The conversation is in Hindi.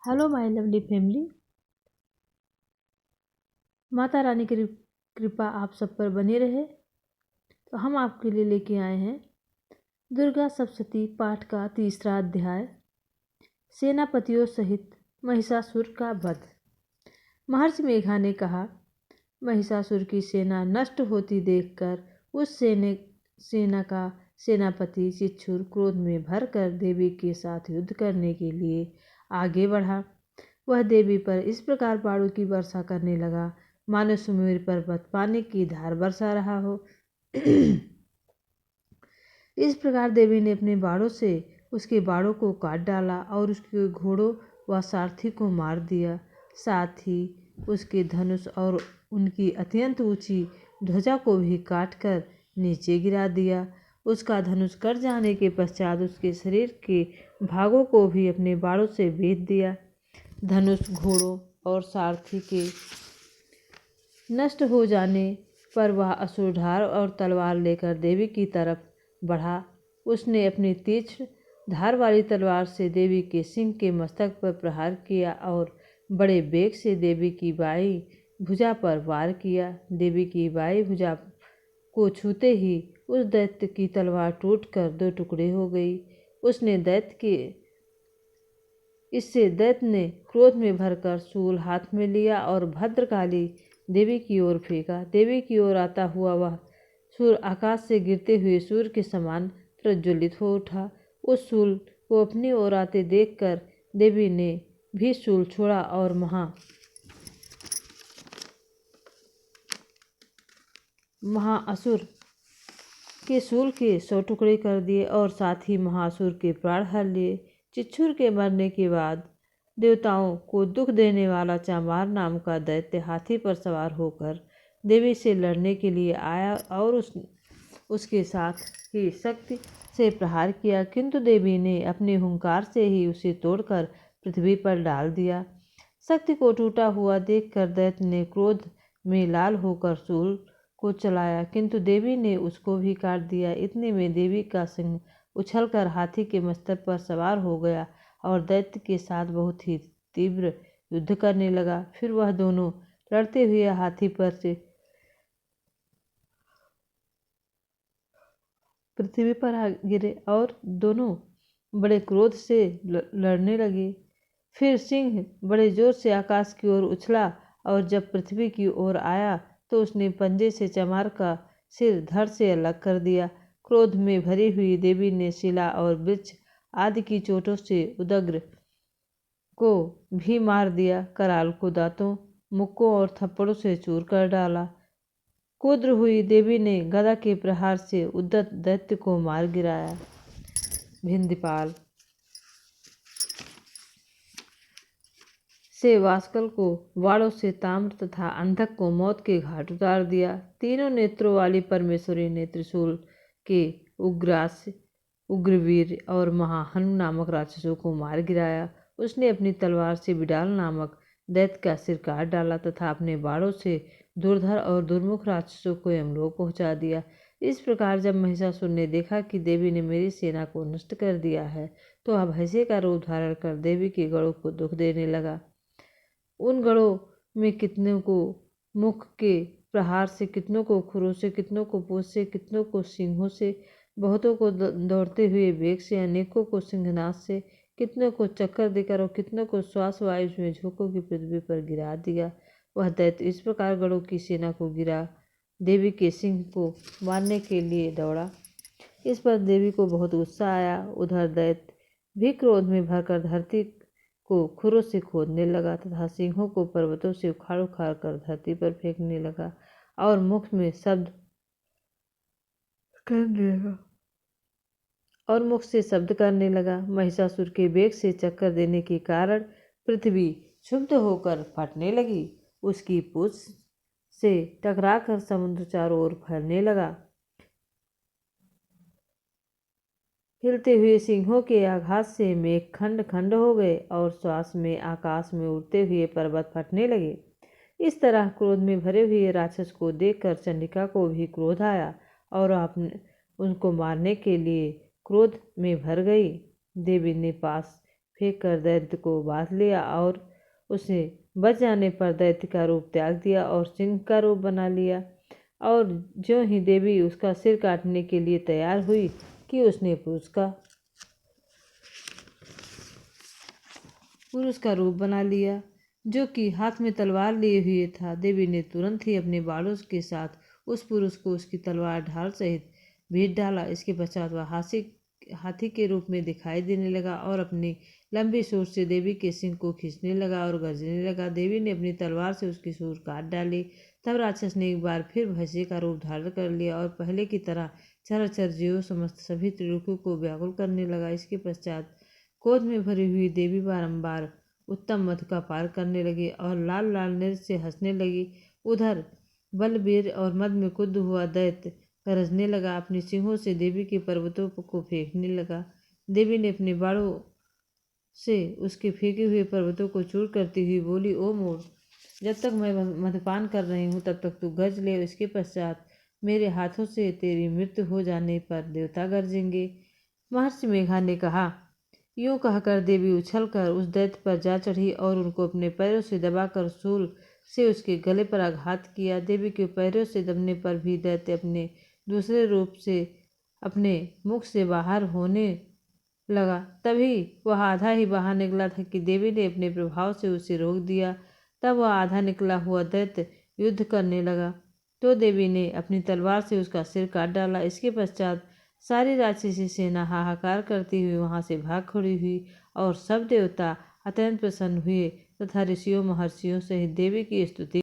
Hello my lovely family. Mata Rani की कृपा आप सब पर बनी रहे। तो हम आपके लिए लेके आए हैं दुर्गा सप्तशती पाठ का तीसरा अध्याय, सेनापतियों सहित महिषासुर का वध। महर्षि मेघा ने कहा, महिषासुर की सेना नष्ट होती देखकर उस सेना का सेनापति चिच्छुर क्रोध में भरकर देवी के साथ युद्ध करने के लिए आगे बढ़ा। वह देवी पर इस प्रकार बाणों की वर्षा करने लगा मानो सुमेरु पर्वत पानी की धार बरसा रहा हो। इस प्रकार देवी ने अपने बाणों से उसके बाणों को काट डाला और उसके घोड़ों व सारथी को मार दिया। साथ ही उसके धनुष और उनकी अत्यंत ऊंची ध्वजा को भी काटकर नीचे गिरा दिया। उसका धनुष कट जाने के पश्चात उसके शरीर के भागों को भी अपने बाणों से बेध दिया। धनुष, घोड़ों और सारथी के नष्ट हो जाने पर वह असुर ढाल और तलवार लेकर देवी की तरफ बढ़ा। उसने अपनी तीक्ष्ण धार वाली तलवार से देवी के सिंह के मस्तक पर प्रहार किया और बड़े वेग से देवी की बाईं भुजा पर वार किया। देवी की बाईं भुजा को छूते ही उस दैत्य की तलवार टूटकर दो टुकड़े हो गई। इससे दैत्य ने क्रोध में भरकर शूल हाथ में लिया और भद्रकाली देवी की ओर फेंका। देवी की ओर आता हुआ वह शूल आकाश से गिरते हुए सूर्य के समान प्रज्वलित हो उठा। उस शूल को अपनी ओर आते देखकर देवी ने भी शूल छोड़ा और महाअसुर के शूल के 100 टुकड़े कर दिए और साथ ही महाअसुर के प्राण हर लिए। चिच्छुर के मरने के बाद देवताओं को दुख देने वाला चामार नाम का दैत्य हाथी पर सवार होकर देवी से लड़ने के लिए आया और उसके साथ ही शक्ति से प्रहार किया, किंतु देवी ने अपने हुंकार से ही उसे तोड़कर पृथ्वी पर डाल दिया। शक्ति को टूटा हुआ देखकर दैत्य ने क्रोध में लाल होकर शूल को चलाया, किंतु देवी ने उसको भी काट दिया। इतने में देवी का सिंह उछलकर हाथी के मस्तक पर सवार हो गया और दैत्य के साथ बहुत ही तीव्र युद्ध करने लगा। फिर वह दोनों लड़ते हुए हाथी पर से पृथ्वी पर आ गिरे और दोनों बड़े क्रोध से लड़ने लगे। फिर सिंह बड़े जोर से आकाश की ओर उछला और जब पृथ्वी की ओर आया तो उसने पंजे से चमार का सिर धड़ से अलग कर दिया। क्रोध में भरी हुई देवी ने शिला और वृक्ष आदि की चोटों से उदग्र को भी मार दिया। कराल को दांतों, मुक्कों और थप्पड़ों से चूर कर डाला। क्रुद्ध हुई देवी ने गदा के प्रहार से उद्यत दैत्य को मार गिराया। भिंदीपाल से वासकल को वाड़ों से ताम्र तथा अंधक को मौत के घाट उतार दिया। तीनों नेत्रों वाली परमेश्वरी ने त्रिशूल के उग्रवीर और महाहनु नामक राक्षसों को मार गिराया। उसने अपनी तलवार से बिडाल नामक दैत्य का सिर काट डाला तथा अपने बाणों से दुर्धर और दुर्मुख राक्षसों को यमलोक पहुंचा दिया। इस प्रकार जब महिषासुर ने देखा कि देवी ने मेरी सेना को नष्ट कर दिया है तो वह भैंसे का रूप धारण कर देवी के गढ़ों को दुख देने लगा। उन गढ़ों में कितनों को मुख के प्रहार से, कितनों को खुरों से, कितनों को पूंछ से, कितनों को सिंहों से, बहुतों को दौड़ते हुए वेग से, अनेकों को सिंहनाद से, कितनों को चक्कर देकर और कितनों को श्वास वायु में झोंकों की पृथ्वी पर गिरा दिया। वह दैत्य इस प्रकार गढ़ों की सेना को गिरा देवी के सिंह को मारने के लिए दौड़ा। इस पर देवी को बहुत गुस्सा आया। उधर दैत्य भी क्रोध में भरकर धरती को खुरों से खोदने लगा तथा सिंहों को पर्वतों से उखाड़ उखाड़ कर धरती पर फेंकने लगा और मुख से शब्द करने लगा। महिषासुर के वेग से चक्कर देने के कारण पृथ्वी क्षुब्ध होकर फटने लगी। उसकी पूंछ से टकराकर समुद्र चारों ओर फैलने लगा। हिलते हुए सिंहों के आघात से मेघ खंड खंड हो गए और श्वास में आकाश में उड़ते हुए पर्वत फटने लगे। इस तरह क्रोध में भरे हुए राक्षस को देखकर चंडिका को भी क्रोध आया और उनको मारने के लिए क्रोध में भर गई। देवी ने पास फेंक कर दैत्य को बांध लिया और उसे बच जाने पर दैत्य का रूप त्याग दिया और सिंह का रूप बना लिया। और ज्यों ही देवी उसका सिर काटने के लिए तैयार हुई कि उसने पुरुष का रूप बना लिया, जो कि हाथ में तलवार लिए हुए था। देवी ने तुरंत ही अपने बाणों के साथ उस पुरुष को उसकी तलवार ढाल सहित भेद डाला। इसके पश्चात वह हाथी के रूप में दिखाई देने लगा और अपनी लंबी सूंड से देवी के सिंह को खींचने लगा और गरजने लगा। देवी ने अपनी तलवार से उसकी सूंड काट डाली। तब राक्षस ने एक बार फिर भैंसे का रूप धारण कर लिया और पहले की तरह चराचर जीवों समस्त सभी त्रिलोकों को व्याकुल करने लगा। इसके पश्चात क्रोध में भरी हुई देवी बारंबार उत्तम मधु का पार करने लगी और लाल लाल नृत्य से हंसने लगी। उधर बलबीर और मद में कुद्ध हुआ दैत्य गरजने लगा, अपनी सिंहों से देवी के पर्वतों को फेंकने लगा। देवी ने अपने बाणों से उसके फेंके हुए पर्वतों को चूर करती हुई बोली, ओ मोर, जब तक मैं मद्यपान कर रही हूँ तब तक तू गरज ले। इसके पश्चात मेरे हाथों से तेरी मृत्यु हो जाने पर देवता गरजेंगे। महर्षि मेघा ने कहा। यूं कहकर देवी उछलकर उस दैत्य पर जा चढ़ी और उनको अपने पैरों से दबाकर शूल से उसके गले पर आघात किया। देवी के पैरों से दबने पर भी दैत्य अपने दूसरे रूप से अपने मुख से बाहर होने लगा। तभी वह आधा ही बाहर निकला था कि देवी ने अपने प्रभाव से उसे रोक दिया। तब वह आधा निकला हुआ दैत्य युद्ध करने लगा, तो देवी ने अपनी तलवार से उसका सिर काट डाला। इसके पश्चात सारी राक्षसी सेना हाहाकार करती हुई वहां से भाग खड़ी हुई और सब देवता अत्यंत प्रसन्न हुए तथा ऋषियों महर्षियों सहित देवी की स्तुति